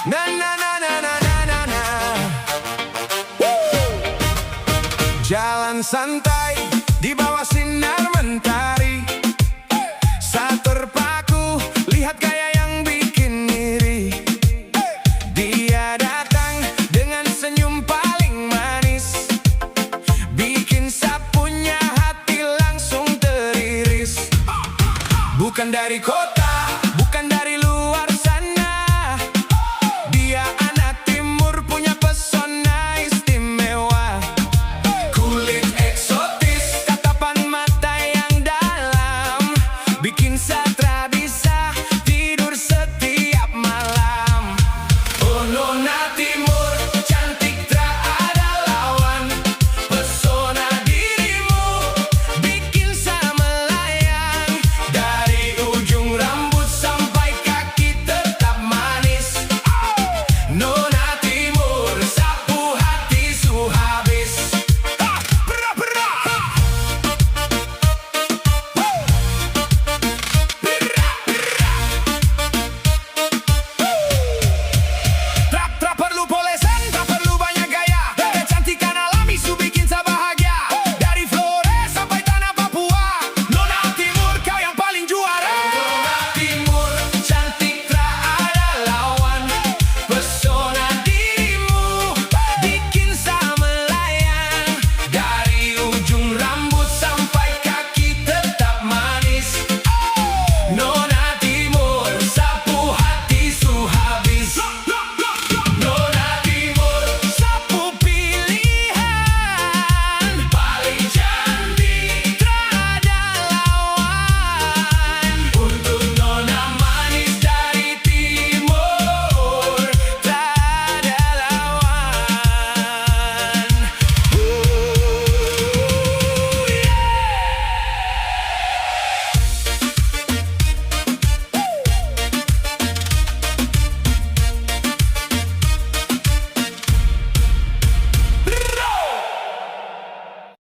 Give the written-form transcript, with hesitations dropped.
Na na na na na na na na. Jalan santai di bawah sinar mentari, saat terpaku lihat gaya yang bikin iri. Dia datang dengan senyum paling manis, bikin sapunya hati langsung teriris. Bukan dari kota